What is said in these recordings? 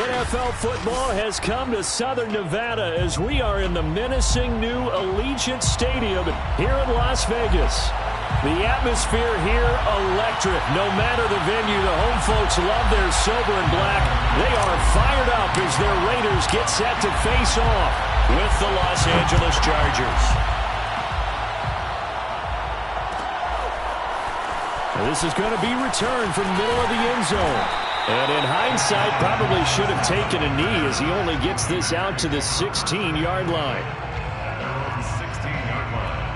NFL football has come to Southern Nevada as we are in the menacing new Allegiant Stadium here in Las Vegas. The atmosphere here electric. No matter the venue, the home folks love their silver and black. They are fired up as their Raiders get set to face off with the Los Angeles Chargers. This is going to be returned from middle of the end zone. And in hindsight, probably should have taken a knee as he only gets this out to the 16-yard line. 16-yard line.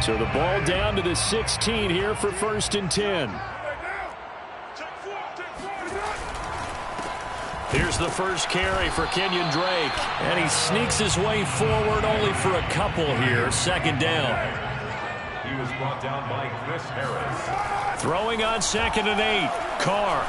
So the ball down to the 16 here for 1st and 10. Here's the first carry for Kenyon Drake. And he sneaks his way forward only for a couple here. 2nd down. He was brought down by Chris Harris. Throwing on 2nd and 8. Carr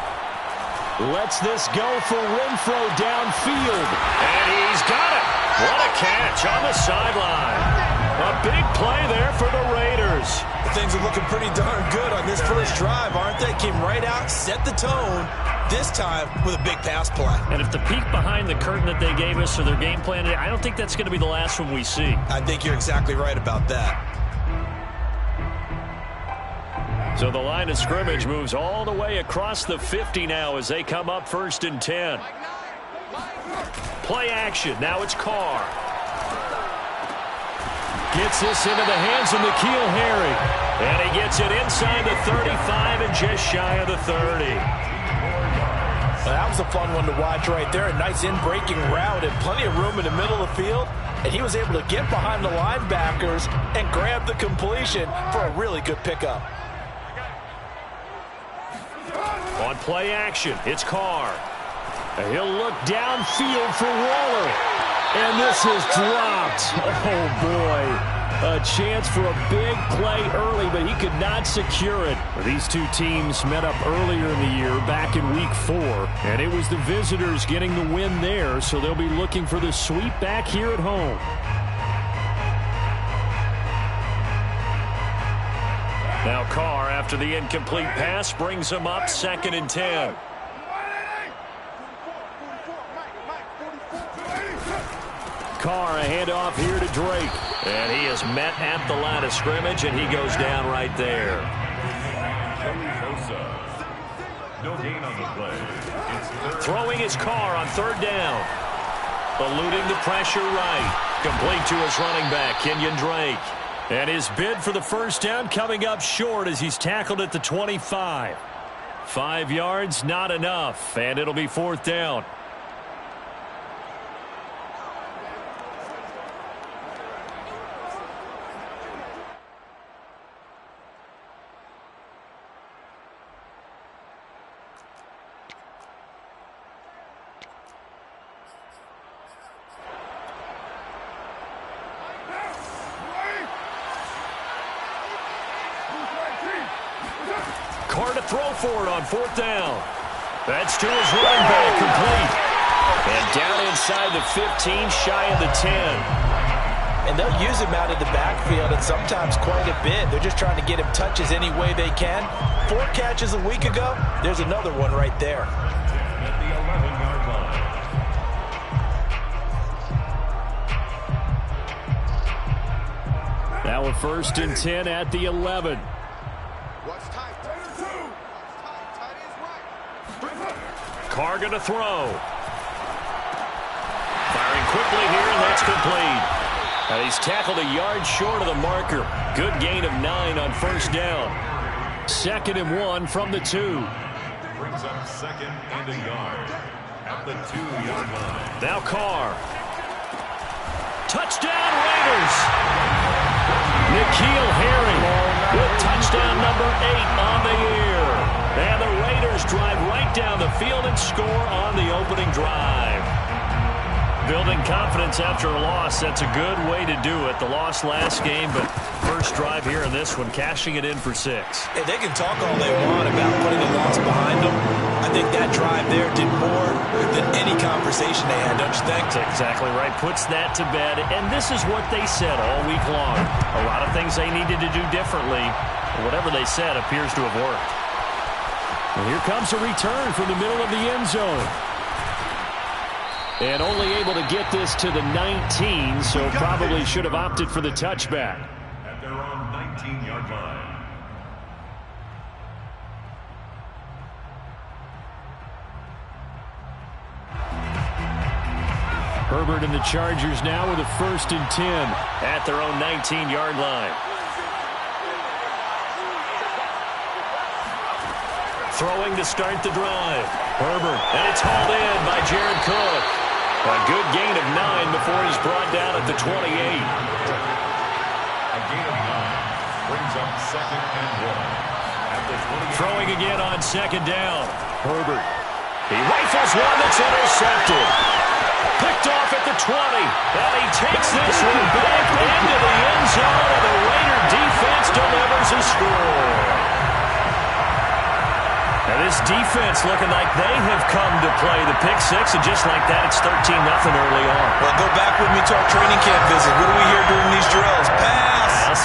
lets this go for Renfro downfield. And he's got it. What a catch on the sideline. A big play there for the Raiders. Things are looking pretty darn good on this first drive, aren't they? Came right out, set the tone, this time with a big pass play. And if the peek behind the curtain that they gave us or their game plan, I don't think that's going to be the last one we see. I think you're exactly right about that. So the line of scrimmage moves all the way across the 50 now as they come up 1st and 10. Play action. Now it's Carr. Gets this into the hands of N'Keal Harry. And he gets it inside the 35 and just shy of the 30. Well, that was a fun one to watch right there. A nice in-breaking route and plenty of room in the middle of the field. And he was able to get behind the linebackers and grab the completion for a really good pickup. On play action, it's Carr. He'll look downfield for Waller. And this is dropped. Oh, boy. A chance for a big play early, but he could not secure it. These two teams met up earlier in the year, back in Week 4. And it was the visitors getting the win there, so they'll be looking for the sweep back here at home. Now Carr, after the incomplete pass, brings him up 2nd and 10. Carr, a handoff here to Drake. And he is met at the line of scrimmage, and he goes down right there. No gain on the play. Throwing his Carr on 3rd down. Eluding the pressure right. Complete to his running back, Kenyon Drake. And his bid for the 1st down coming up short as he's tackled at the 25. 5 yards, not enough, and it'll be 4th down. Carr to throw for it on 4th down. That's to his running back, complete. And down inside the 15, shy of the 10. And they'll use him out of the backfield, and sometimes quite a bit. They're just trying to get him touches any way they can. 4 catches a week ago. There's another one right there. At the 11-yard line. Now a 1st and 10 at the 11. Carr going to throw. Firing quickly here, and that's complete. And he's tackled a yard short of the marker. Good gain of 9 on 1st down. 2nd and 1 from the 2. Brings up 2nd and a yard at the 2-yard line. Now Carr. Touchdown Raiders. N'Keal Harry with touchdown number 8 on the year. And the Raiders drive right down the field and score on the opening drive. Building confidence after a loss, that's a good way to do it. The loss last game, but first drive here in this one, cashing it in for 6. Hey, they can talk all they want about putting a loss behind them. I think that drive there did more than any conversation they had, don't you think? That's exactly right. Puts that to bed, and this is what they said all week long. A lot of things they needed to do differently. Whatever they said appears to have worked. And here comes a return from the middle of the end zone. And only able to get this to the 19, so probably should have opted for the touchback. At their own 19-yard line. Herbert and the Chargers now with a 1st and 10 at their own 19-yard line. Throwing to start the drive. Herbert, and it's hauled in by Jared Cook. A good gain of 9 before he's brought down at the 28. A gain of 9 brings up 2nd and 1. At the 28. Throwing again on 2nd down. Herbert. He rifles one that's intercepted. Picked off at the 20. And he takes this one back into the end zone. And the Raider defense delivers a score. Now this defense looking like they have come to play the pick 6, and just like that, it's 13-0 early on. Well, go back with me to our training camp visit. What do we hear during these drills? Pass.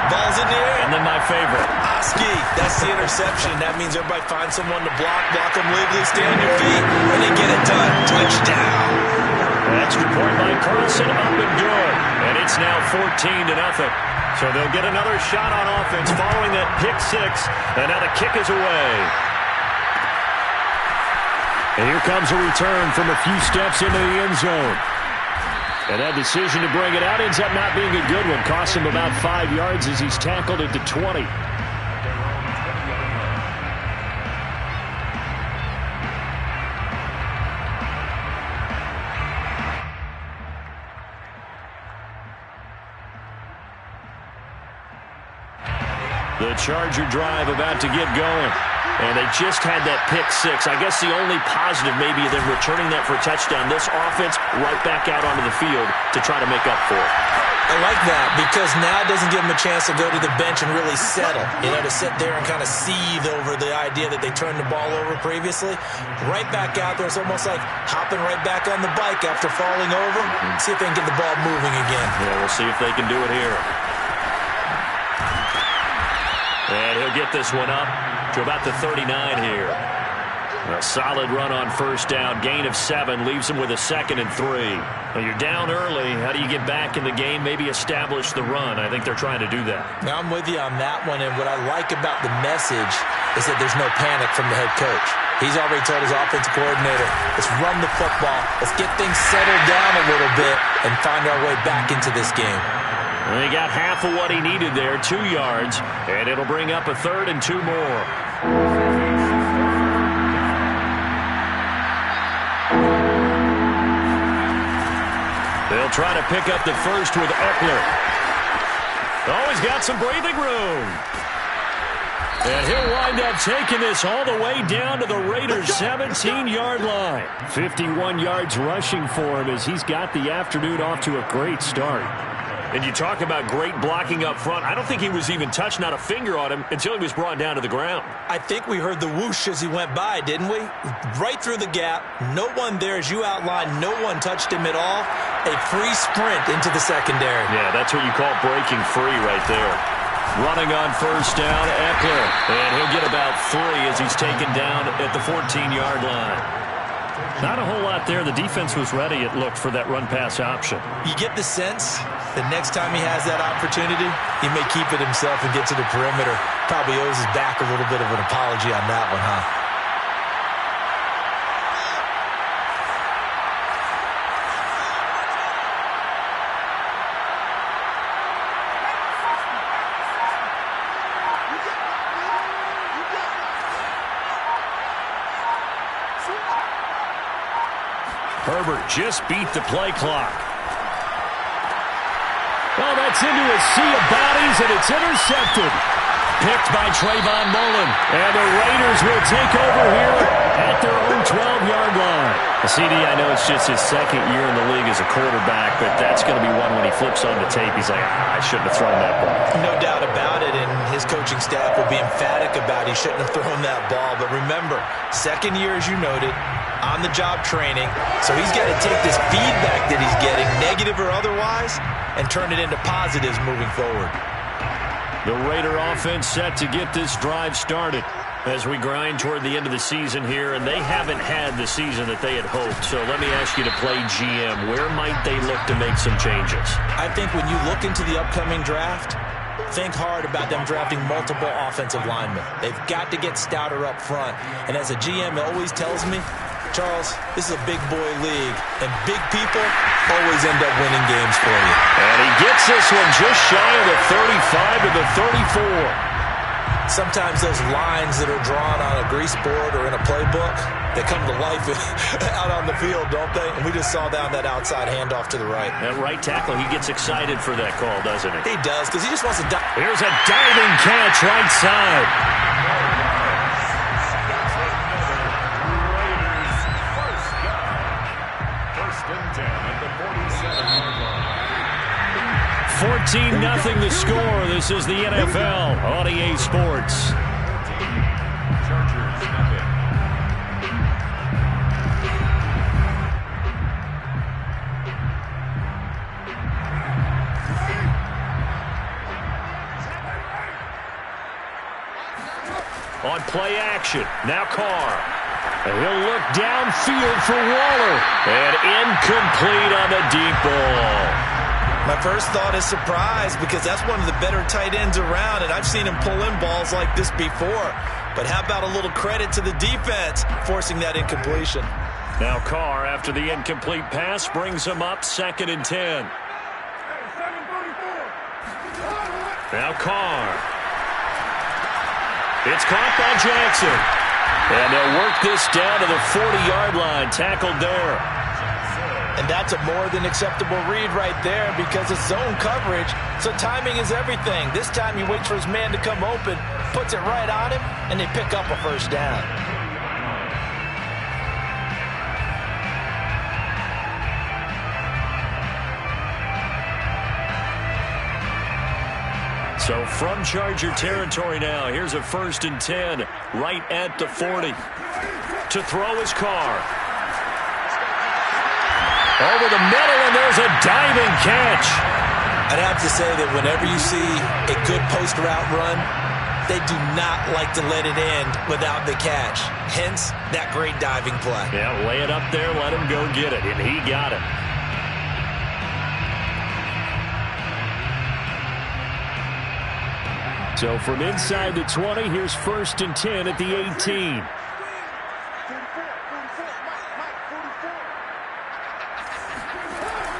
Ball's in the air. And then my favorite. Oski. That's the interception. That means everybody finds someone to block them legally, stay on your feet, and they get it done. Touchdown. Extra point by Carlson, up and good. And it's now 14-0. So they'll get another shot on offense following that pick 6. And now the kick is away. And here comes a return from a few steps into the end zone. And that decision to bring it out ends up not being a good one. Costs him about 5 yards as he's tackled at the 20. The Charger drive about to get going. And they just had that pick 6. I guess the only positive maybe of them returning that for a touchdown. This offense right back out onto the field to try to make up for it. I like that because now it doesn't give them a chance to go to the bench and really settle. You know, to sit there and kind of seethe over the idea that they turned the ball over previously. Right back out there. It's almost like hopping right back on the bike after falling over. See if they can get the ball moving again. Yeah, we'll see if they can do it here. And he'll get this one up to about the 39 here. A solid run on 1st down. Gain of 7 leaves him with a 2nd and 3. Well, you're down early. How do you get back in the game? Maybe establish the run. I think they're trying to do that. Now, I'm with you on that one. And what I like about the message is that there's no panic from the head coach. He's already told his offensive coordinator, let's run the football. Let's get things settled down a little bit and find our way back into this game. And he got half of what he needed there, 2 yards, and it'll bring up a 3rd and 2 more. They'll try to pick up the first with Eckler. Oh, he's got some breathing room. And he'll wind up taking this all the way down to the Raiders' 17-yard line. 51 yards rushing for him as he's got the afternoon off to a great start. And you talk about great blocking up front. I don't think he was even touched, not a finger on him, until he was brought down to the ground. I think we heard the whoosh as he went by, didn't we? Right through the gap. No one there, as you outlined. No one touched him at all. A free sprint into the secondary. Yeah, that's what you call breaking free right there. Running on 1st down, Eckler. And he'll get about 3 as he's taken down at the 14-yard line. Not a whole lot there. The defense was ready, it looked, for that run-pass option. You get the sense that next time he has that opportunity, he may keep it himself and get to the perimeter. Probably owes his back a little bit of an apology on that one, huh? Herbert just beat the play clock. Well, that's into a sea of bodies, and it's intercepted. picked by Trayvon Mullen. And the Raiders will take over here at their own 12-yard line. CD, I know it's just his second year in the league as a quarterback, but that's going to be one when he flips on the tape. He's like, I shouldn't have thrown that ball. No doubt about it, and his coaching staff will be emphatic about he shouldn't have thrown that ball. But remember, second year, as you noted, on-the-job training. So he's got to take this feedback that he's getting, negative or otherwise, and turn it into positives moving forward. The Raider offense set to get this drive started as we grind toward the end of the season here, and they haven't had the season that they had hoped. So let me ask you to play GM. Where might they look to make some changes? I think when you look into the upcoming draft, think hard about them drafting multiple offensive linemen. They've got to get stouter up front. And as a GM, it always tells me, Charles, this is a big boy league, and big people always end up winning games for you. And he gets this one just shy of the 35 to the 34. Sometimes those lines that are drawn on a grease board or in a playbook, they come to life out on the field, don't they? And we just saw down that outside handoff to the right. That right tackle, he gets excited for that call, doesn't he? He does, because he just wants to dive. Here's a diving catch right side. First and 10 at the 47-yard line. 14-0 the score. This is the NFL on EA Sports. Chargers nothing. On play action, now Carr. And he'll look downfield for Waller. And incomplete on the deep ball. My first thought is surprise, because that's one of the better tight ends around, and I've seen him pull in balls like this before. But how about a little credit to the defense forcing that incompletion? Now Carr, after the incomplete pass, brings him up 2nd and 10. Now Carr. It's caught by Jackson. And they'll work this down to the 40-yard line, tackled there. And that's a more than acceptable read right there, because it's zone coverage, so timing is everything. This time he waits for his man to come open, puts it right on him, and they pick up a first down. So from Charger territory now, here's a 1st and 10 right at the 40. To throw his Carr. Over the middle, and there's a diving catch. I'd have to say that whenever you see a good post route run, they do not like to let it end without the catch. Hence, that great diving play. Yeah, lay it up there, let him go get it, and he got it. So from inside the 20, here's 1st and 10 at the 18.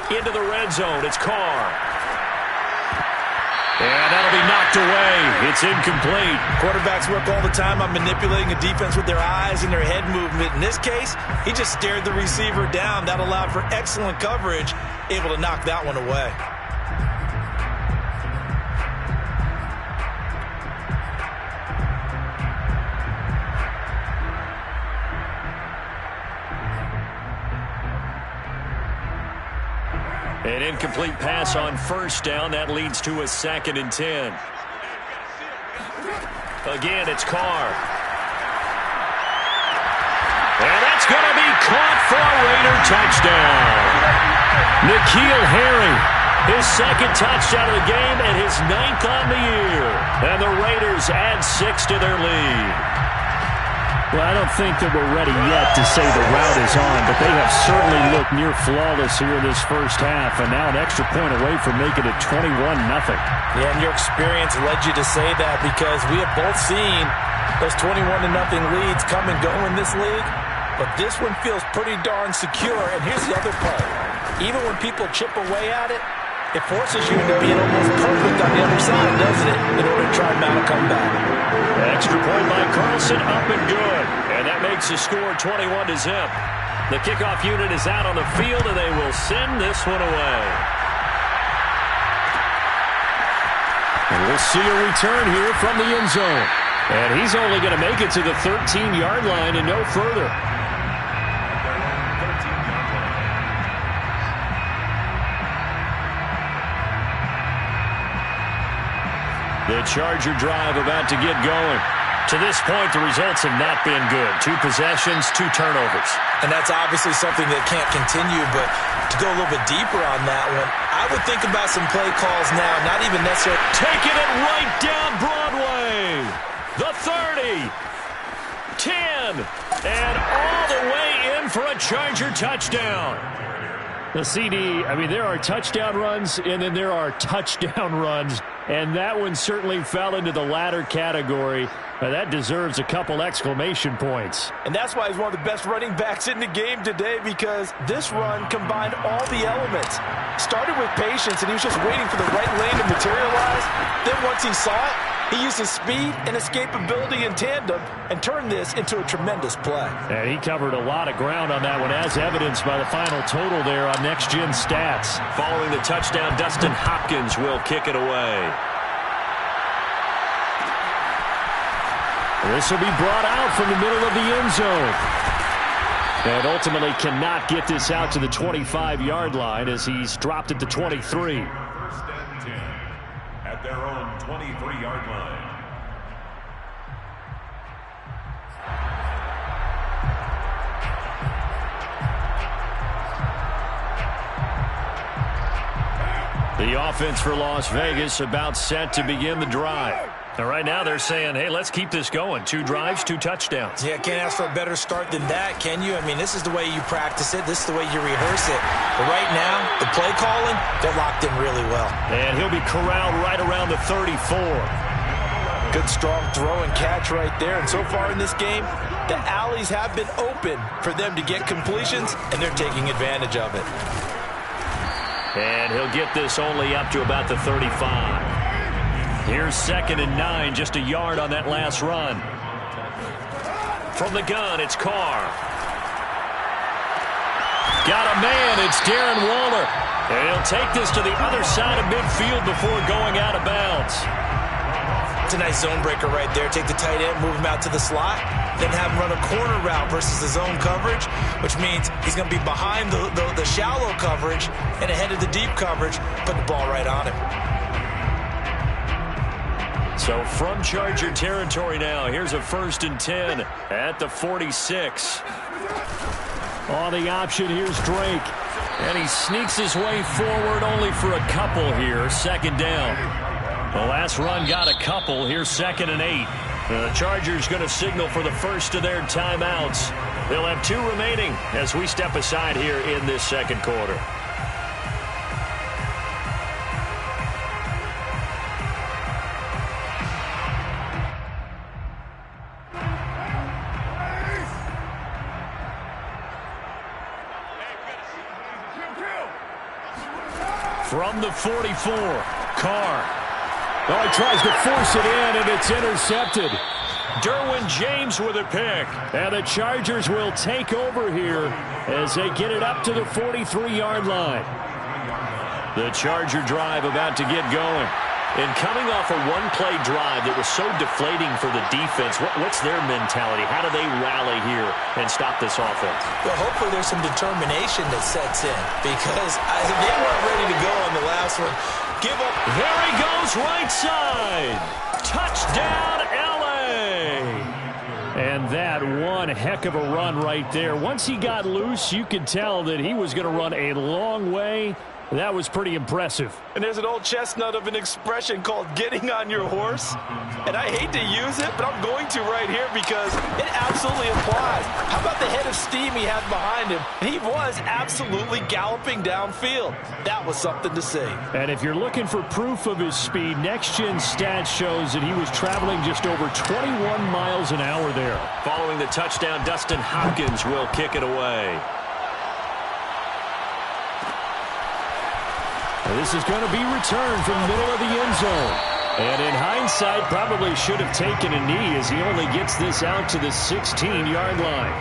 Into the red zone, it's Carr. And that'll be knocked away. It's incomplete. Quarterbacks work all the time on manipulating a defense with their eyes and their head movement. In this case, he just stared the receiver down. That allowed for excellent coverage, able to knock that one away. An incomplete pass on 1st down. That leads to a 2nd and 10. Again, it's Carr. And that's going to be caught for a Raider touchdown. N'Keal Harry, his 2nd touchdown of the game and his 9th on the year. And the Raiders add 6 to their lead. Well, I don't think that we're ready yet to say the route is on, but they have certainly looked near flawless here in this first half, and now an extra point away from making it 21-0. Yeah, and your experience led you to say that, because we have both seen those 21-0 leads come and go in this league, but this one feels pretty darn secure. And here's the other part. Even when people chip away at it, it forces you into being almost perfect on the other side, doesn't it, in order to try and mount a comeback. Extra point by Carlson, up and good. And that makes the score 21-0. The kickoff unit is out on the field, and they will send this one away. And we'll see a return here from the end zone. And he's only going to make it to the 13-yard line and no further. The Charger drive about to get going. To this point, the results have not been good. 2 possessions, 2 turnovers. And that's obviously something that can't continue, but to go a little bit deeper on that one, I would think about some play calls now, not even necessarily. Taking it right down Broadway. The 30, 10, and all the way in for a Charger touchdown. The CD, I mean, there are touchdown runs, and then there are touchdown runs, and that one certainly fell into the latter category. That deserves a couple exclamation points. And that's why he's one of the best running backs in the game today, because this run combined all the elements. Started with patience, and he was just waiting for the right lane to materialize. Then once he saw it, he used his speed and escapability in tandem and turned this into a tremendous play. And he covered a lot of ground on that one, as evidenced by the final total there on Next Gen Stats. Following the touchdown, Dustin Hopkins will kick it away. This will be brought out from the middle of the end zone. And ultimately cannot get this out to the 25-yard line as he's dropped at the 23. First and 10 at their own 23-yard line. The offense for Las Vegas about set to begin the drive. And right now they're saying, hey, let's keep this going. 2 drives, 2 touchdowns. Yeah, can't ask for a better start than that, can you? I mean, this is the way you practice it. This is the way you rehearse it. But right now, the play calling, they're locked in really well. And he'll be corralled right around the 34. Good, strong throw and catch right there. And so far in this game, the alleys have been open for them to get completions, and they're taking advantage of it. And he'll get this only up to about the 35. Here's 2nd and 9, just a yard on that last run. From the gun, it's Carr. Got a man, it's Darren Waller. And he'll take this to the other side of midfield before going out of bounds. It's a nice zone breaker right there. Take the tight end, move him out to the slot, then have him run a corner route versus the zone coverage, which means he's going to be behind the shallow coverage and ahead of the deep coverage, put the ball right on him. So from Charger territory now, here's a 1st and 10 at the 46. On the option, here's Drake. And he sneaks his way forward only for a couple here. 2nd down. The last run got a couple. Here's 2nd and 8. The Chargers going to signal for the first of their timeouts. They'll have 2 remaining as we step aside here in this 2nd quarter. From the 44, Carr. Oh, he tries to force it in, and it's intercepted. Derwin James with a pick. And the Chargers will take over here as they get it up to the 43-yard line. The Charger drive about to get going. And coming off a one-play drive that was so deflating for the defense, what's their mentality? How do they rally here and stop this offense? Well, hopefully there's some determination that sets in, because they weren't ready to go on the last one. Give up. There he goes, right side. Touchdown, L.A. And that one heck of a run right there. Once he got loose, you could tell that he was going to run a long way. That was pretty impressive. And there's an old chestnut of an expression called getting on your horse. And I hate to use it, but I'm going to right here because it absolutely applies. How about the head of steam he had behind him? He was absolutely galloping downfield. That was something to see. And if you're looking for proof of his speed, Next Gen Stats shows that he was traveling just over 21 miles an hour there. Following the touchdown, Dustin Hopkins will kick it away. This is going to be returned from the middle of the end zone. And in hindsight, probably should have taken a knee as he only gets this out to the 16-yard line.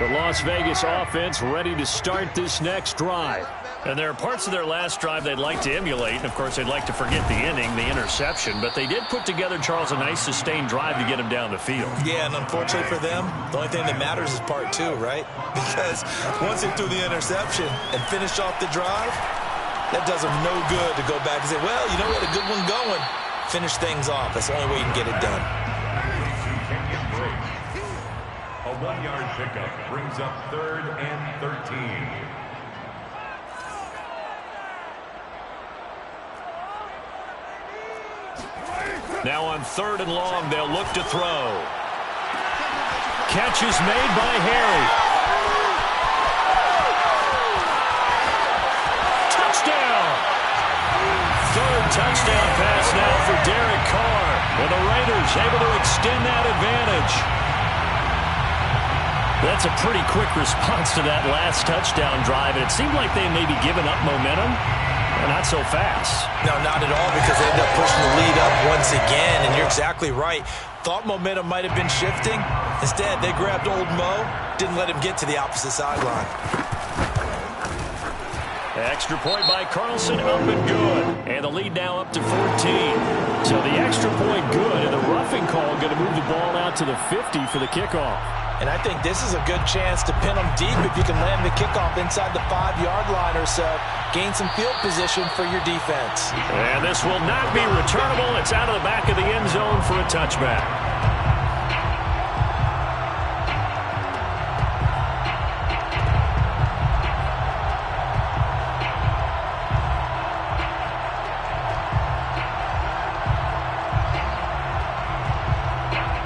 The Las Vegas offense ready to start this next drive. And there are parts of their last drive they'd like to emulate. And, of course, they'd like to forget the inning, the interception. But they did put together, Charles, a nice sustained drive to get him down the field. Yeah, and unfortunately for them, the only thing that matters is part two, right? Because once they threw the interception and finished off the drive, that does them no good to go back and say, well, you know, we had a good one going. Finish things off. That's the only way you can get it done. A 1-yard pickup brings up 3rd and 13. Now on 3rd and long, they'll look to throw. Catch is made by Harry. Touchdown! 3rd touchdown pass now for Derek Carr. And the Raiders able to extend that advantage. That's a pretty quick response to that last touchdown drive. And it seemed like they may be giving up momentum. Not so fast. No, not at all, because they ended up pushing the lead up once again, and you're exactly right. Thought momentum might have been shifting. Instead, they grabbed old Mo, didn't let him get to the opposite sideline. Extra point by Carlson, up and good. And the lead now up to 14. So the extra point good, and the roughing call going to move the ball out to the 50 for the kickoff. And I think this is a good chance to pin them deep if you can land the kickoff inside the 5-yard line or so. Gain some field position for your defense. And this will not be returnable. It's out of the back of the end zone for a touchback.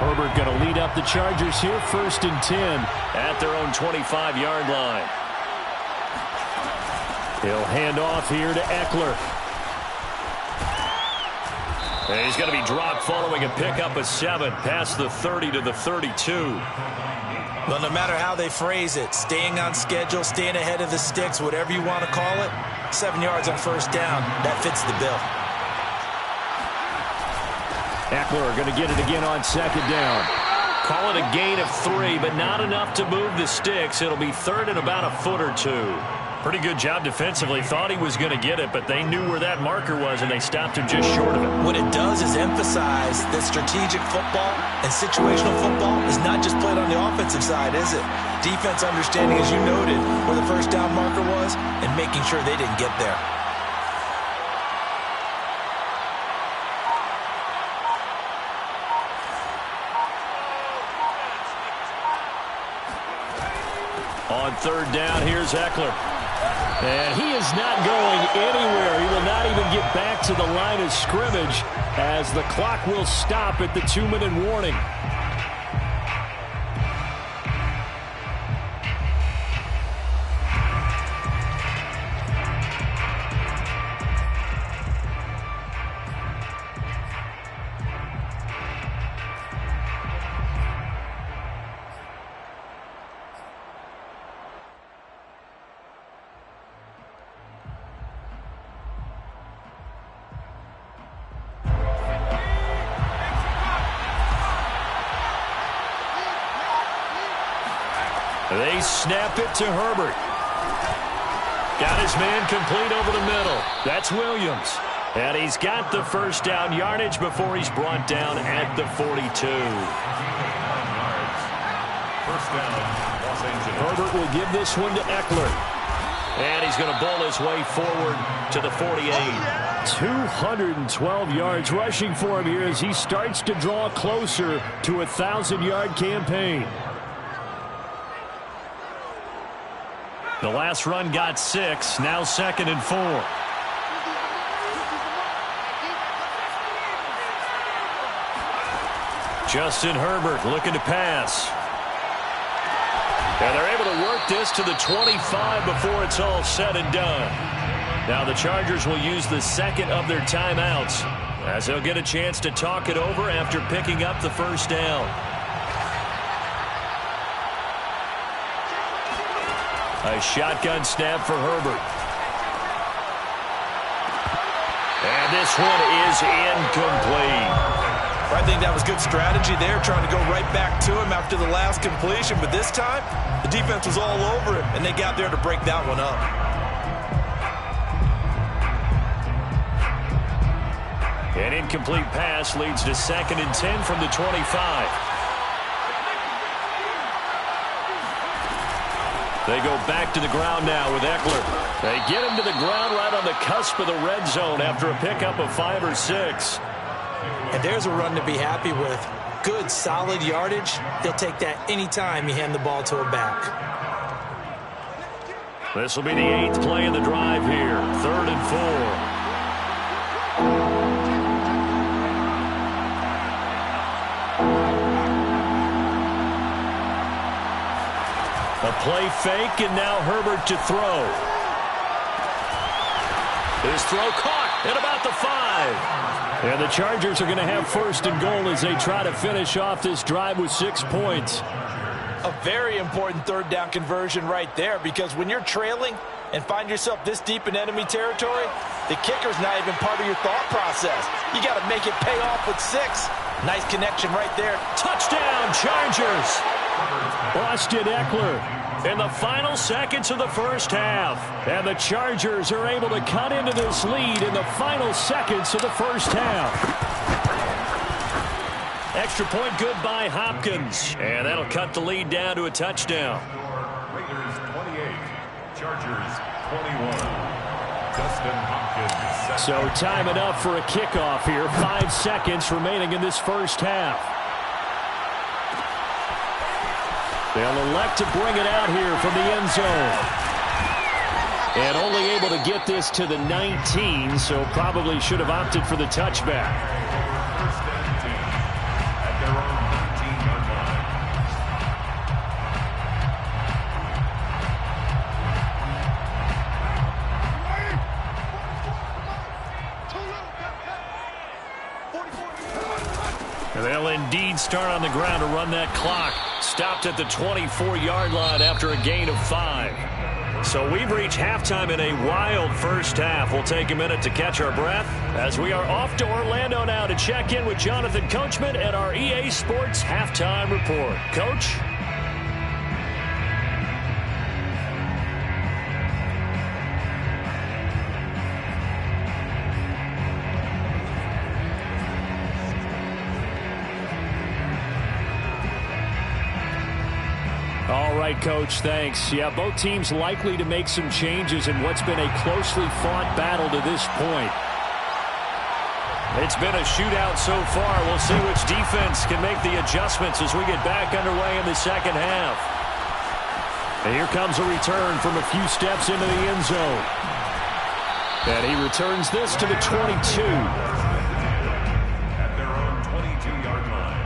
Herbert going to lead up the Chargers here, 1st and 10 at their own 25-yard line. He'll hand off here to Eckler. And he's going to be dropped following a pickup of 7 past the 30 to the 32. Well, no matter how they phrase it, staying on schedule, staying ahead of the sticks, whatever you want to call it, 7 yards on 1st down, that fits the bill. Eckler going to get it again on 2nd down. Call it a gain of 3, but not enough to move the sticks. It'll be 3rd and about a foot or 2. Pretty good job defensively. Thought he was going to get it, but they knew where that marker was, and they stopped him just short of it. What it does is emphasize that strategic football and situational football is not just played on the offensive side, is it? Defense understanding, as you noted, where the 1st down marker was and making sure they didn't get there. On 3rd down, here's Eckler. And he is not going anywhere. He will not even get back to the line of scrimmage as the clock will stop at the 2-minute warning. They snap it to Herbert. Got his man complete over the middle. That's Williams. And he's got the 1st down yardage before he's brought down at the 42. 1st down, Los Angeles. Herbert will give this one to Eckler. And he's going to bowl his way forward to the 48. 212 yards rushing for him here as he starts to draw closer to a 1,000-yard campaign. The last run got 6, now 2nd and 4. Justin Herbert looking to pass. And they're able to work this to the 25 before it's all said and done. Now the Chargers will use the 2nd of their timeouts as they'll get a chance to talk it over after picking up the 1st down. A shotgun snap for Herbert. And this one is incomplete. I think that was good strategy there, trying to go right back to him after the last completion. But this time, the defense was all over him, and they got there to break that one up. An incomplete pass leads to 2nd and 10 from the 25. They go back to the ground now with Eckler. They get him to the ground right on the cusp of the red zone after a pickup of 5 or 6. And there's a run to be happy with. Good, solid yardage. He'll take that anytime you hand the ball to a back. This will be the 8th play of the drive here. 3rd and 4. A play fake, and now Herbert to throw. His throw caught at about the 5. And the Chargers are going to have 1st and goal as they try to finish off this drive with 6 points. A very important 3rd down conversion right there, because when you're trailing and find yourself this deep in enemy territory, the kicker's not even part of your thought process. You got to make it pay off with 6. Nice connection right there. Touchdown, Chargers! Austin Eckler in the final seconds of the first half. And the Chargers are able to cut into this lead in the final seconds of the first half. Extra point good by Hopkins. And that'll cut the lead down to a touchdown. Raiders 28, Chargers 21. Dustin Hopkins. So time enough for a kickoff here. 5 seconds remaining in this first half. They'll elect to bring it out here from the end zone. And only able to get this to the 19, so probably should have opted for the touchback. 1st and 10 at their own 19-yard And they'll indeed start on the ground to run that clock. Stopped at the 24-yard line after a gain of 5. So we've reached halftime in a wild first half. We'll take a minute to catch our breath as we are off to Orlando now to check in with Jonathan Coachman and our EA Sports Halftime Report. Coach? All right, Coach, thanks. Yeah, both teams likely to make some changes in what's been a closely fought battle to this point. It's been a shootout so far. We'll see which defense can make the adjustments as we get back underway in the second half. And here comes a return from a few steps into the end zone. And he returns this to the 22. at their own 22-yard line.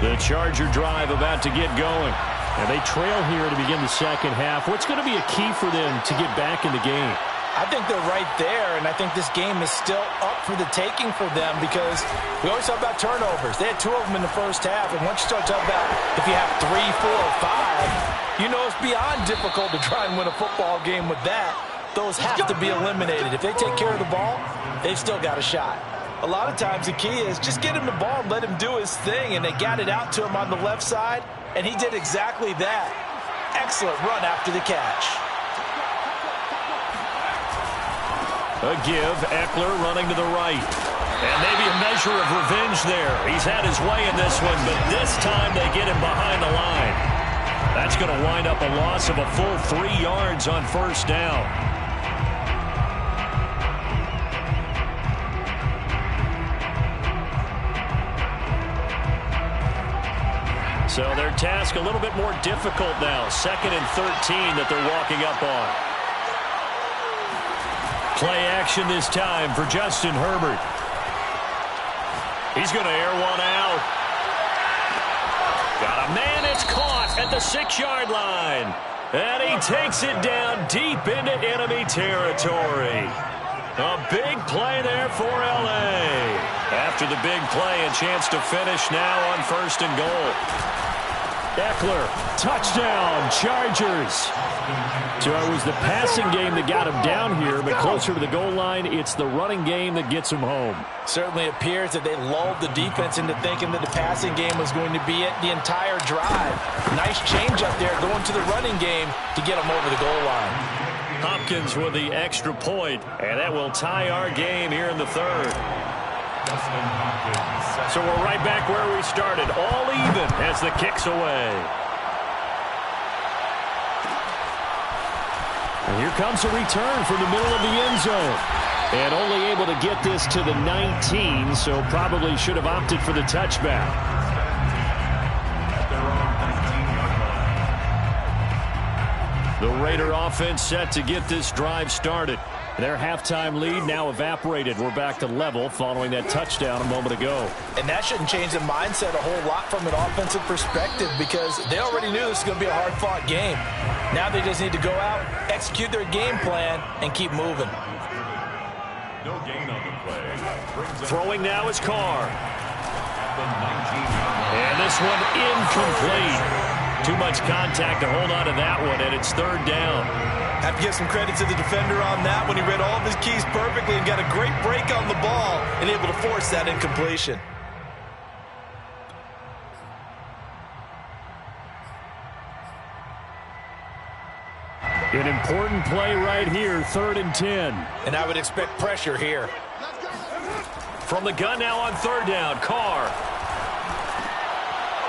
The Charger drive about to get going. And they trail here to begin the second half. What's going to be a key for them to get back in the game? I think they're right there, and I think this game is still up for the taking for them because we always talk about turnovers. They had 2 of them in the first half, and once you start talking about if you have 3, 4, or 5, you know it's beyond difficult to try and win a football game with that. Those have to be eliminated. If they take care of the ball, they've still got a shot. A lot of times the key is just get him the ball and let him do his thing, and they got it out to him on the left side, and he did exactly that. Excellent run after the catch. A give, Eckler running to the right. And maybe a measure of revenge there. He's had his way in this one, but this time they get him behind the line. That's going to wind up a loss of a full 3 yards on first down. So their task a little bit more difficult now. 2nd and 13 that they're walking up on. Play action this time for Justin Herbert. He's going to air one out. Got a man, it's caught at the 6-yard line. And he takes it down deep into enemy territory. A big play there for LA. After the big play, a chance to finish now on 1st and goal. Eckler, touchdown, Chargers. So it was the passing game that got him down here, but closer to the goal line, it's the running game that gets him home. Certainly appears that they lulled the defense into thinking that the passing game was going to be it the entire drive. Nice change up there going to the running game to get them over the goal line. Hopkins with the extra point, and that will tie our game here in the 3rd. So we're right back where we started, all even as the kick's away. And here comes a return from the middle of the end zone. And only able to get this to the 19, so probably should have opted for the touchback. The Raider offense set to get this drive started. Their halftime lead now evaporated. We're back to level following that touchdown a moment ago. And that shouldn't change the mindset a whole lot from an offensive perspective because they already knew this was going to be a hard-fought game. Now they just need to go out, execute their game plan, and keep moving. No gain on the play. Throwing now is Carr. And this one incomplete. Too much contact to hold on to that one, and it's 3rd down. Have to give some credit to the defender on that when he read all of his keys perfectly and got a great break on the ball and able to force that incompletion. An important play right here, 3rd and 10. And I would expect pressure here. From the gun now on 3rd down, Carr.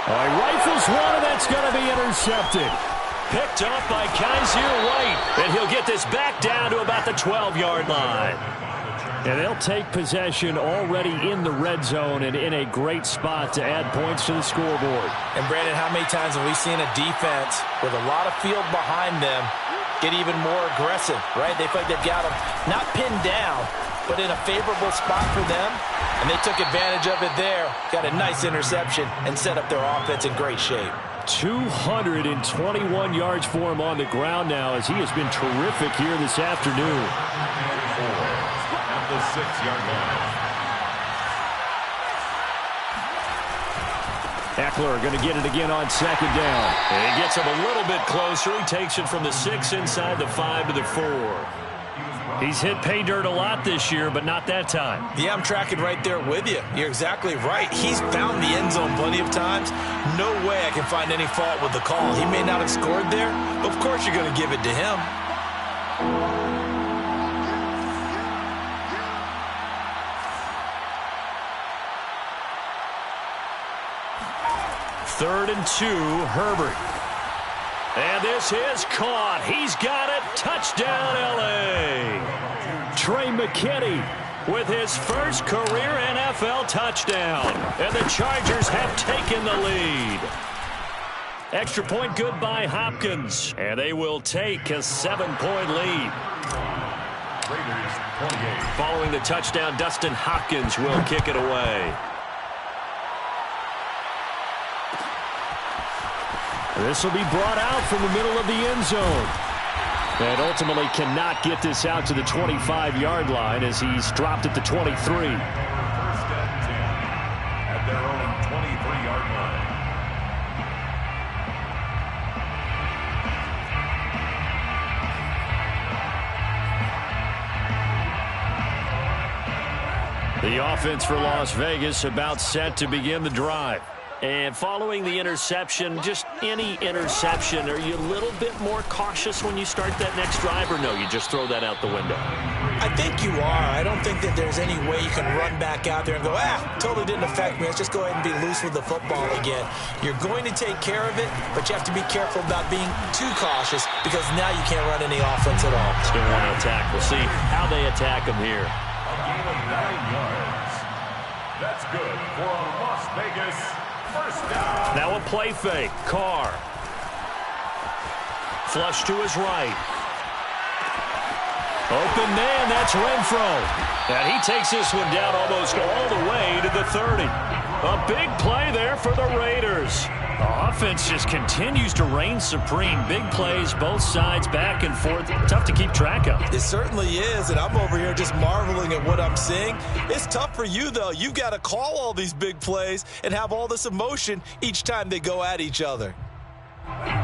All right, rifles one, and that's going to be intercepted. Picked up by Kaiser White, and he'll get this back down to about the 12-yard line. And they'll take possession already in the red zone and in a great spot to add points to the scoreboard. And, Brandon, how many times have we seen a defense with a lot of field behind them get even more aggressive, right? They feel like they've got them not pinned down, but in a favorable spot for them, and they took advantage of it there, got a nice interception, and set up their offense in great shape. 221 yards for him on the ground now as he has been terrific here this afternoon. At the 6-yard line. Eckler going to get it again on 2nd down. And he gets him a little bit closer. He takes it from the 6 inside the 5 to the 4. He's hit pay dirt a lot this year, but not that time. Yeah, I'm tracking right there with you. You're exactly right. He's found the end zone plenty of times. No way I can find any fault with the call. He may not have scored there, but of course you're going to give it to him. 3rd and 2, Herbert. And this is caught. He's got it. Touchdown, L.A. Trey McKinney with his first career NFL touchdown. And the Chargers have taken the lead. Extra point good by Hopkins. And they will take a 7-point lead. Raiders 28. Following the touchdown, Dustin Hopkins will kick it away. This will be brought out from the middle of the end zone. And ultimately cannot get this out to the 25-yard line as he's dropped at the 23. 1st and 10 at their own 23-yard line. The offense for Las Vegas about set to begin the drive. And following the interception, just any interception, are you a little bit more cautious when you start that next drive, or no, you just throw that out the window? I think you are. I don't think that there's any way you can run back out there and go, totally didn't affect me. Let's just go ahead and be loose with the football again. You're going to take care of it, but you have to be careful about being too cautious because now you can't run any offense at all. Still want to attack. We'll see how they attack him here. A gain of 9 yards. That's good for a Las Vegas first down. Now a play fake. Carr. Flush to his right. Open man, that's Renfro. And he takes this one down almost all the way to the 30. A big play there for the Raiders. The offense just continues to reign supreme. Big plays, both sides, back and forth. Tough to keep track of. It certainly is, and I'm over here just marveling at what I'm seeing. It's tough for you, though. You've got to call all these big plays and have all this emotion each time they go at each other.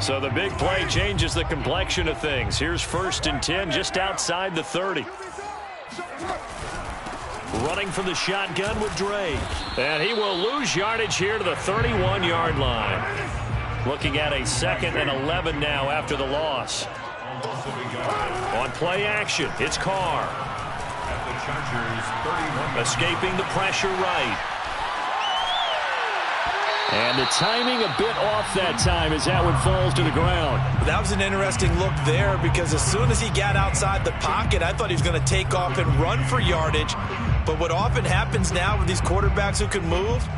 So the big play changes the complexion of things. Here's 1st and 10 just outside the 30. Running from the shotgun with Dre. And he will lose yardage here to the 31-yard line. Looking at a 2nd and 11 now after the loss. On play action, it's Carr. Escaping the pressure right. And the timing a bit off that time as that one falls to the ground. That was an interesting look there because as soon as he got outside the pocket, I thought he was going to take off and run for yardage. But what often happens now with these quarterbacks who can move,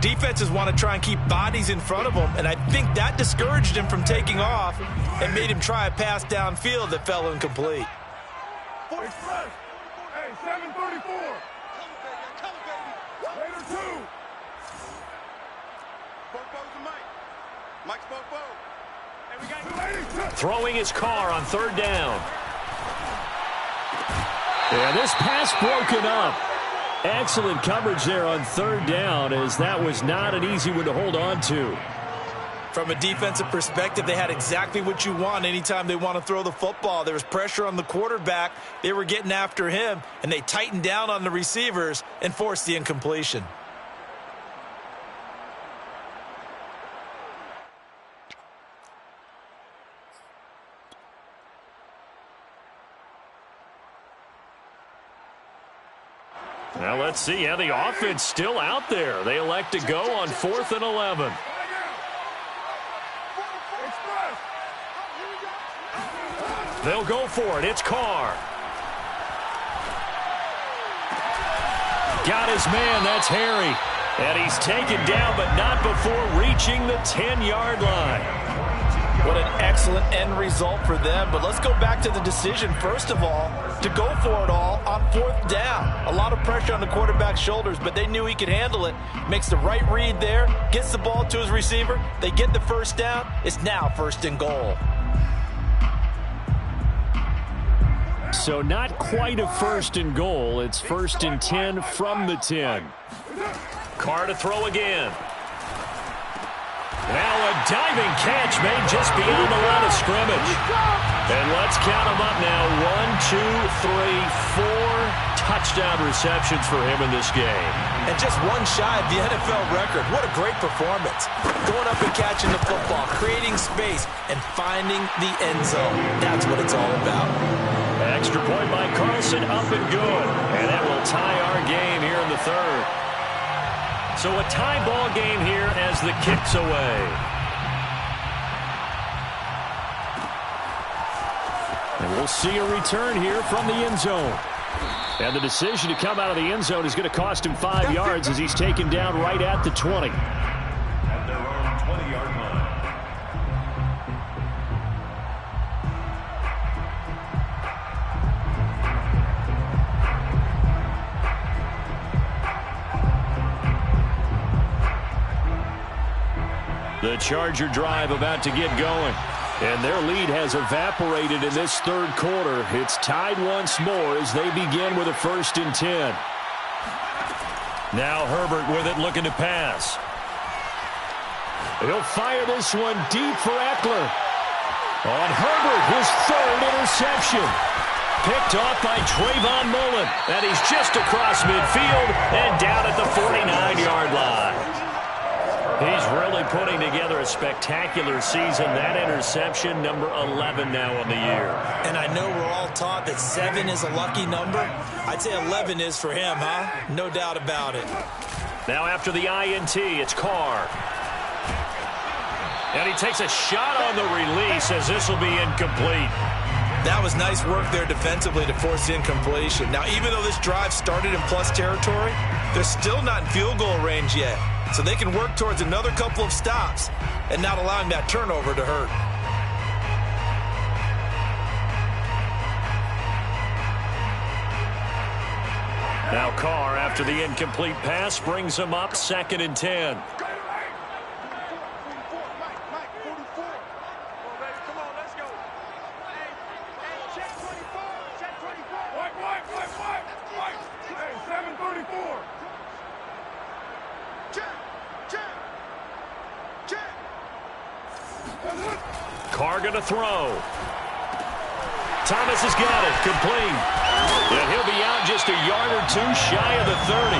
defenses want to try and keep bodies in front of them, and I think that discouraged him from taking off and made him try a pass downfield that fell incomplete. Hey, 734. Raider 2. Throwing his Carr on 3rd down. Yeah, this pass broken up. Excellent coverage there on 3rd down, as that was not an easy one to hold on to. From a defensive perspective, they had exactly what you want anytime they want to throw the football. There was pressure on the quarterback. They were getting after him, and they tightened down on the receivers and forced the incompletion. Now let's see how the offense still out there. They elect to go on 4th and 11. They'll go for it. It's Carr. Got his man. That's Harry. And he's taken down, but not before reaching the 10-yard line. What an excellent end result for them. But let's go back to the decision, first of all, to go for it all on 4th down. A lot of pressure on the quarterback's shoulders, but they knew he could handle it. Makes the right read there, gets the ball to his receiver. They get the 1st down. It's now 1st and goal. So not quite a 1st and goal. It's 1st and 10 from the 10. Carr to throw again. Now a diving catch made just beyond the line of scrimmage. And let's count them up now. 1, 2, 3, 4 touchdown receptions for him in this game. And just one shy of the NFL record. What a great performance. Going up and catching the football, creating space, and finding the end zone. That's what it's all about. Extra point by Carlson, up and good. And that will tie our game here in the 3rd. So a tie ball game here as the kick's away. And we'll see a return here from the end zone. And the decision to come out of the end zone is going to cost him 5 yards as he's taken down right at the 20. At their own 20-yard line. The Charger drive about to get going. And their lead has evaporated in this 3rd quarter. It's tied once more as they begin with a 1st and 10. Now Herbert with it, looking to pass. He'll fire this one deep for Eckler. On Herbert, his 3rd interception. Picked off by Trayvon Mullen. And he's just across midfield and down at the 49-yard line. He's really putting together a spectacular season. That interception, number 11 now on the year. And I know we're all taught that 7 is a lucky number. I'd say 11 is for him, huh? No doubt about it. Now after the INT, it's Carr. And he takes a shot on the release as this will be incomplete. That was nice work there defensively to force incompletion. Now, even though this drive started in plus territory, they're still not in field goal range yet. So they can work towards another couple of stops and not allowing that turnover to hurt. Now Carr, after the incomplete pass, brings him up 2nd and 10. Carr going to throw. Thomas has got it. Complete. And he'll be out just a yard or two shy of the 30.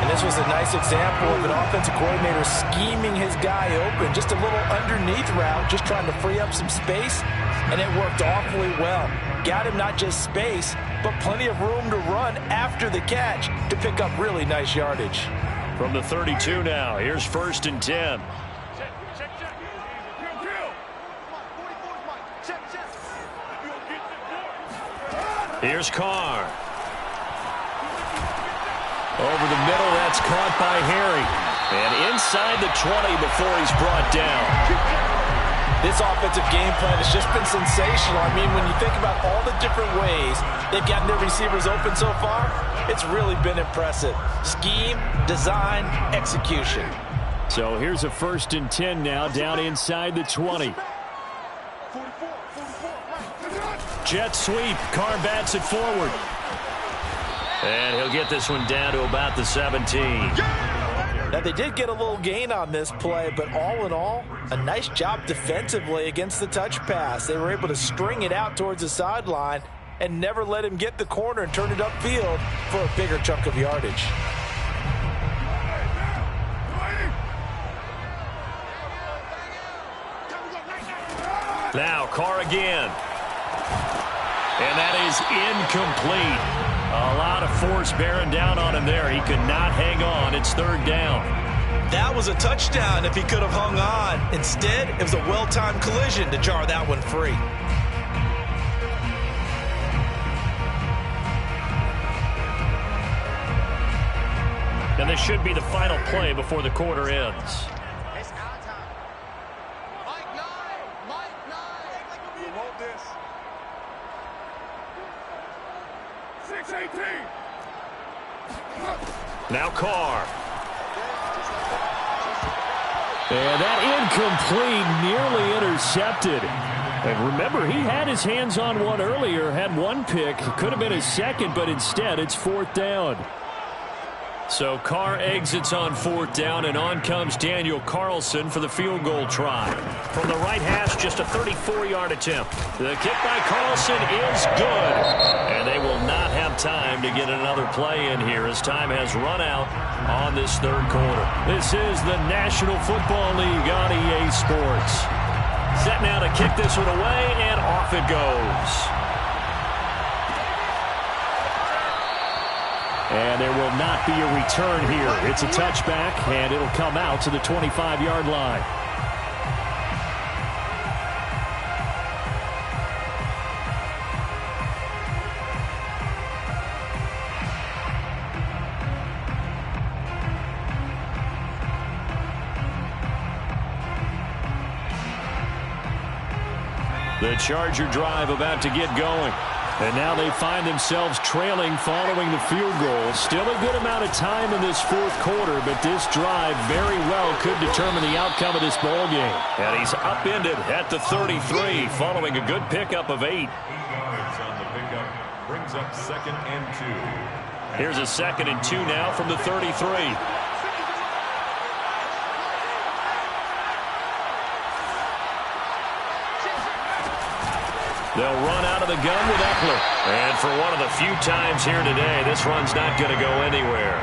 And this was a nice example of an offensive coordinator scheming his guy open. Just a little underneath route, just trying to free up some space. And it worked awfully well. Got him not just space, but plenty of room to run after the catch to pick up really nice yardage. From the 32 now, here's 1st and 10. Here's Carr. Over the middle, that's caught by Harry. And inside the 20 before he's brought down. This offensive game plan has just been sensational. I mean, when you think about all the different ways they've gotten their receivers open so far, it's really been impressive. Scheme, design, execution. So here's a 1st and 10 now, down inside the 20. Jet sweep. Carr bats it forward. And he'll get this one down to about the 17. Now, they did get a little gain on this play, but all in all, a nice job defensively against the touch pass. They were able to string it out towards the sideline and never let him get the corner and turn it upfield for a bigger chunk of yardage. Now, Carr again. And that is incomplete. A lot of force bearing down on him there. He could not hang on. It's 3rd down. That was a touchdown if he could have hung on. Instead, it was a well-timed collision to jar that one free. And this should be the final play before the quarter ends. It's our time. Mike 9. You hold this. 6-18. Now Carr. And that incomplete, nearly intercepted. And remember, he had his hands on one earlier, had one pick. Could have been his second, but instead it's 4th down. So Carr exits on 4th down, and on comes Daniel Carlson for the field goal try. From the right hash, just a 34-yard attempt. The kick by Carlson is good. And they will not have time to get another play in here as time has run out on this 3rd quarter. This is the National Football League on EA Sports. Set now to kick this one away, and off it goes. And there will not be a return here. It's a touchback, and it'll come out to the 25-yard line. The Charger drive about to get going. And now they find themselves trailing following the field goal. Still a good amount of time in this 4th quarter, but this drive very well could determine the outcome of this ball game. And he's upended at the 33 following a good pickup of 8. 8 yards on the pickup brings up 2nd and 2. Here's a 2nd and 2 now from the 33. They'll run out of the gun with Eckler. And for one of the few times here today, this run's not going to go anywhere.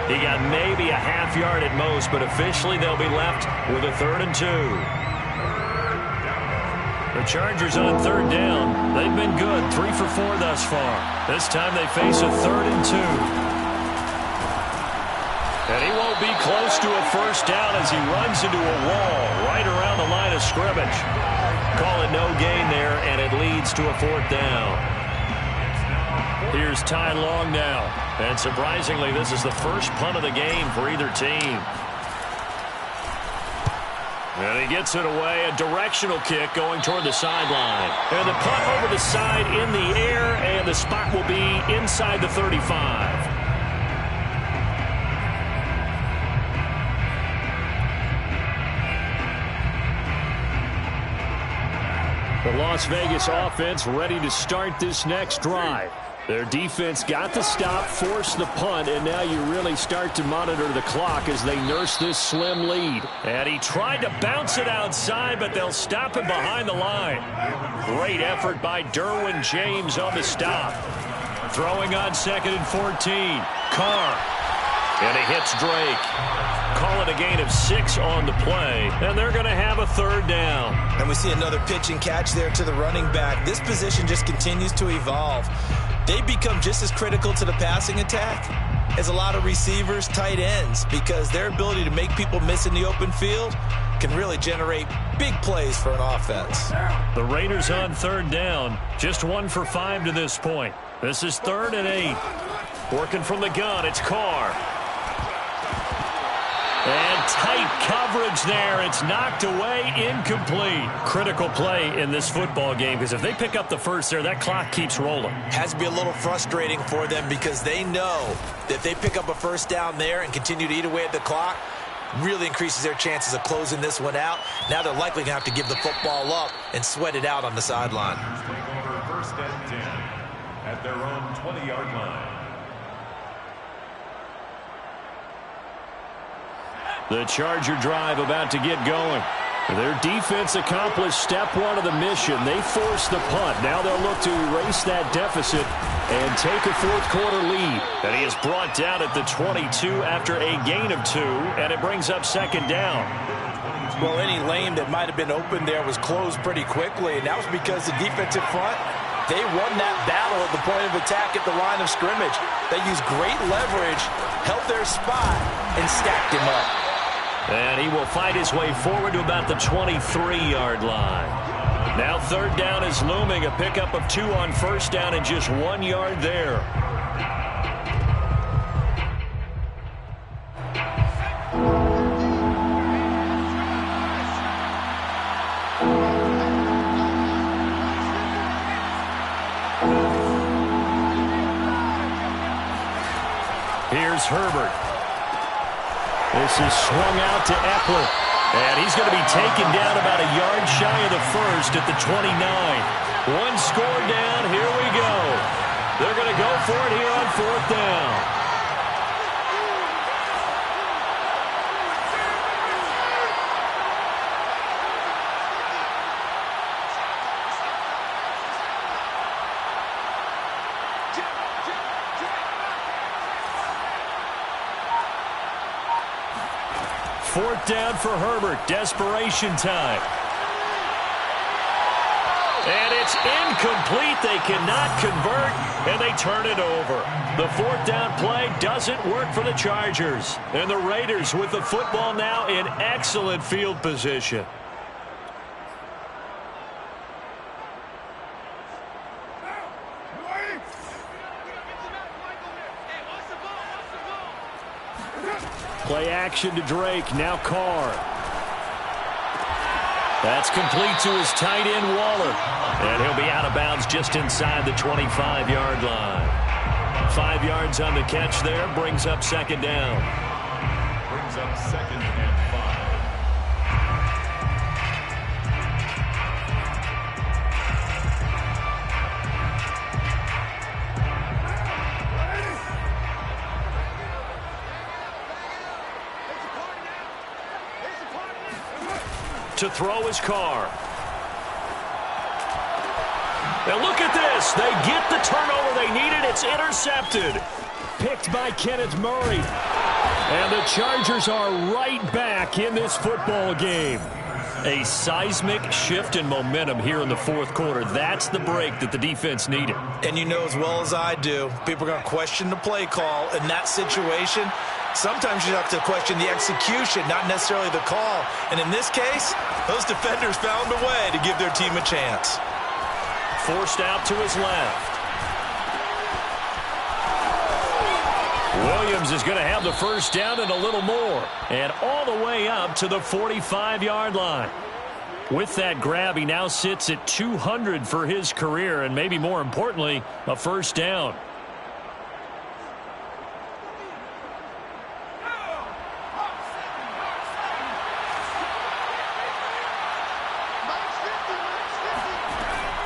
He got maybe a half yard at most, but officially they'll be left with a 3rd and 2. The Chargers on 3rd down. They've been good, 3 for 4 thus far. This time they face a 3rd and 2. And he won't be close to a 1st down as he runs into a wall right around the line of scrimmage. Call it no gain there, and it leads to a 4th down. Here's Ty Long now. And surprisingly, this is the first punt of the game for either team. And he gets it away, a directional kick going toward the sideline. And the punt over the side in the air, and the spot will be inside the 35. The Las Vegas offense ready to start this next drive. Their defense got the stop, forced the punt, and now you really start to monitor the clock as they nurse this slim lead. And he tried to bounce it outside, but they'll stop him behind the line. Great effort by Derwin James on the stop. Throwing on 2nd and 14. Carr. And he hits Drake. Call it a gain of 6 on the play, and they're going to have a 3rd down. And we see another pitch and catch there to the running back. This position just continues to evolve. They become just as critical to the passing attack as a lot of receivers, tight ends, because their ability to make people miss in the open field can really generate big plays for an offense. The Raiders on 3rd down, just 1 for 5 to this point. This is 3rd and 8. Working from the gun, it's Carr. And tight coverage there. It's knocked away, incomplete. Critical play in this football game, because if they pick up the first there, that clock keeps rolling. Has to be a little frustrating for them because they know that if they pick up a 1st down there and continue to eat away at the clock, really increases their chances of closing this one out. Now they're likely going to have to give the football up and sweat it out on the sideline. Take over 1st and 10 at their own 20-yard line. The Charger drive about to get going. Their defense accomplished step 1 of the mission. They forced the punt. Now they'll look to erase that deficit and take a 4th quarter lead. And he is brought down at the 22 after a gain of 2, and it brings up 2nd down. Well, any lane that might have been open there was closed pretty quickly, and that was because the defensive front, they won that battle at the point of attack at the line of scrimmage. They used great leverage, held their spot, and stacked him up. And he will fight his way forward to about the 23-yard line. Now 3rd down is looming. A pickup of 2 on 1st down and just 1 yard there. Here's Herbert. This is swung out to Eckler. And he's going to be taken down about a yard shy of the 1st at the 29. 1 score down. Here we go. They're going to go for it here on 4th down. Fourth down for Herbert. Desperation time. And it's incomplete. They cannot convert, and they turn it over. The 4th down play doesn't work for the Chargers. And the Raiders with the football now in excellent field position. Play action to Drake. Now Carr. That's complete to his tight end, Waller. And he'll be out of bounds just inside the 25-yard line. 5 yards on the catch there. Brings up 2nd down. Brings up 2nd and 5. To throw his Carr. Now look at this. They get the turnover they needed. It's intercepted. Picked by Kenneth Murray. And the Chargers are right back in this football game. A seismic shift in momentum here in the 4th quarter. That's the break that the defense needed. And you know as well as I do, people are going to question the play call in that situation. Sometimes you have to question the execution, not necessarily the call. And in this case, those defenders found a way to give their team a chance. Forced out to his left. Williams is going to have the first down and a little more. And all the way up to the 45-yard line. With that grab, he now sits at 200 for his career, and maybe more importantly, a first down.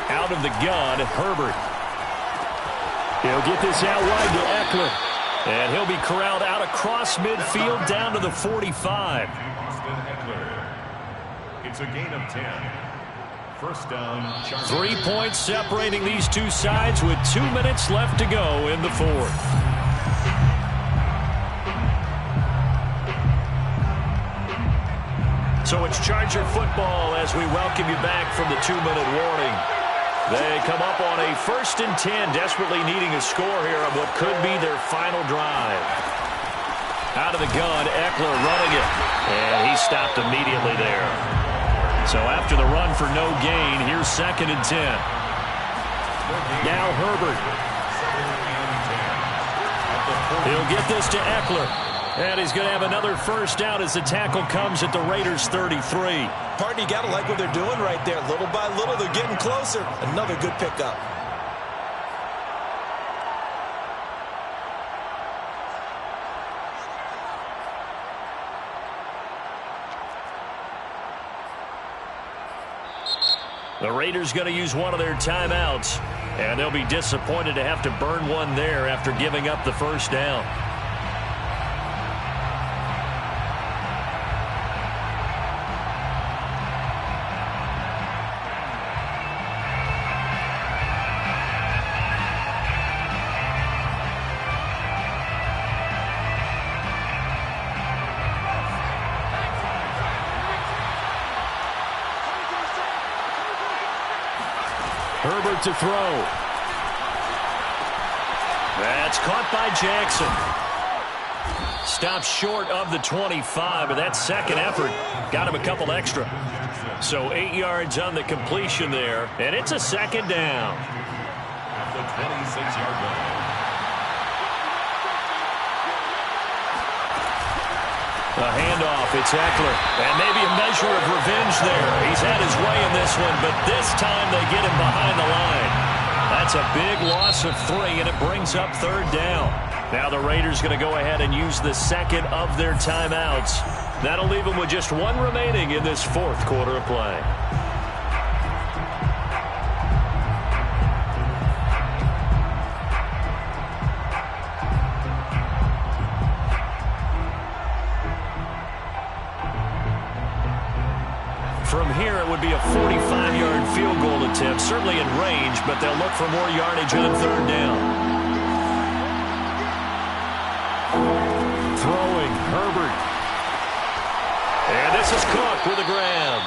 Out of the gun, Herbert. He'll get this out wide to Eckler. And he'll be corralled out across midfield down to the 45. It's a gain of 10. First down. 3 points separating these two sides with 2 minutes left to go in the fourth. So it's Charger football as we welcome you back from the 2-minute warning. They come up on a 1st and 10, desperately needing a score here on what could be their final drive. Out of the gun, Eckler running it, and he stopped immediately there. So after the run for no gain, here's 2nd and 10. Now Herbert. He'll get this to Eckler. And he's going to have another first down as the tackle comes at the Raiders' 33. Partner, you got to like what they're doing right there. Little by little, they're getting closer. Another good pickup. The Raiders going to use one of their timeouts, and they'll be disappointed to have to burn one there after giving up the first down. Herbert to throw. That's caught by Jackson. Stopped short of the 25, but that second effort got him a couple extra. So 8 yards on the completion there, and it's a 2nd down. At the 26-yard line. A handoff, it's Eckler. And maybe a measure of revenge there. He's had his way in this one, but this time they get him behind the line. That's a big loss of 3, and it brings up 3rd down. Now the Raiders going to go ahead and use the second of their timeouts. That'll leave them with just 1 remaining in this 4th quarter of play. From here, it would be a 45-yard field goal attempt, certainly in range, but they'll look for more yardage on 3rd down. Throwing, Herbert. And this is Cook with a grab.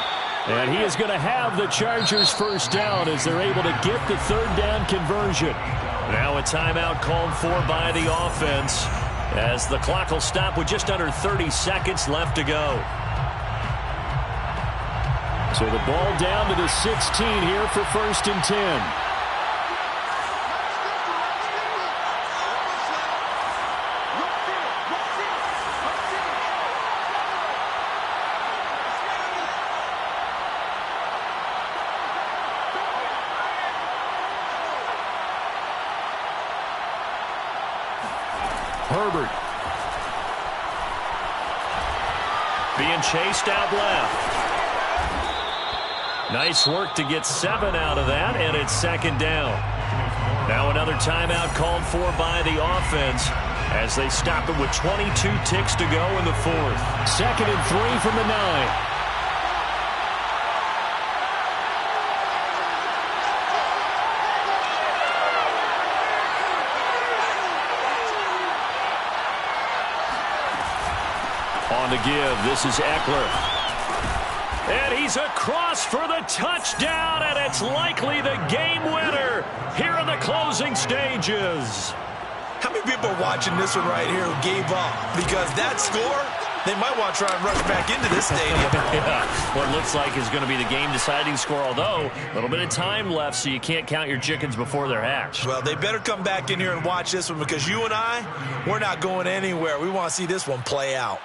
And he is going to have the Chargers' first down as they're able to get the 3rd down conversion. Now a timeout called for by the offense as the clock will stop with just under 30 seconds left to go. So the ball down to the 16 here for 1st and 10. Herbert. Being chased out left. Nice work to get 7 out of that, and it's 2nd down. Now another timeout called for by the offense as they stop it with 22 ticks to go in the 4th. 2nd and 3 from the 9. On the give, this is Eckler. And he's across for the touchdown, and it's likely the game winner here in the closing stages. How many people are watching this one right here who gave up? Because that score They might want to try and rush back into this stadium. Yeah, what looks like is going to be the game-deciding score, although a little bit of time left, so you can't count your chickens before they're hatched. Well, they better come back in here and watch this one, because you and I, we're not going anywhere. We want to see this one play out.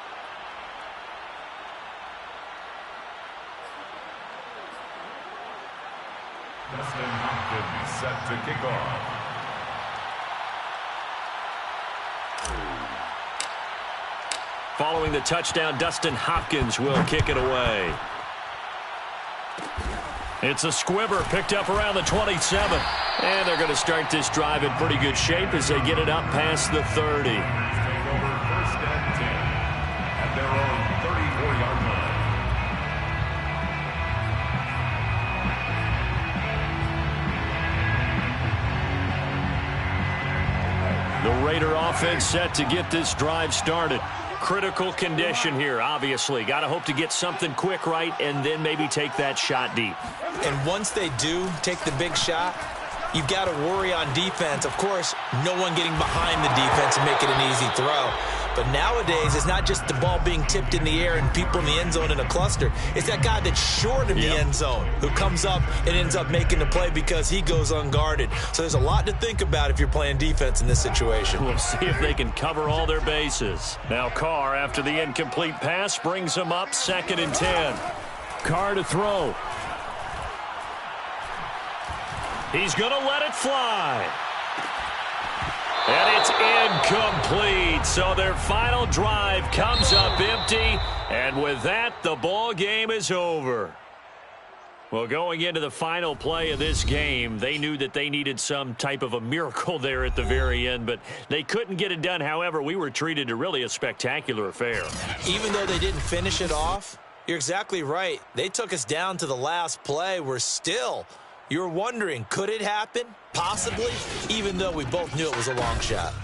Dustin Hopkins set to kick off. Following the touchdown, Dustin Hopkins will kick it away. It's a squibber picked up around the 27. And they're going to start this drive in pretty good shape as they get it up past the 30. Take over first and 10 at their own 34-yard line. The Raider offense set to get this drive started. Critical condition here, obviously. Got to hope to get something quick right and then maybe take that shot deep. And once they do take the big shot, you've got to worry on defense. Of course, no one getting behind the defense and make it an easy throw. But nowadays, it's not just the ball being tipped in the air and people in the end zone in a cluster. It's that guy that's short of the end zone who comes up and ends up making the play because he goes unguarded. So there's a lot to think about if you're playing defense in this situation. We'll see if they can cover all their bases. Now Carr, after the incomplete pass, brings them up 2nd and 10. Carr to throw. He's going to let it fly. And it's incomplete. So their final drive comes up empty. And with that, the ball game is over. Well, going into the final play of this game, they knew that they needed some type of a miracle there at the very end, but they couldn't get it done. However, we were treated to really a spectacular affair. Even though they didn't finish it off, you're exactly right. They took us down to the last play. We're still... You're wondering, could it happen? Possibly, even though we both knew it was a long shot.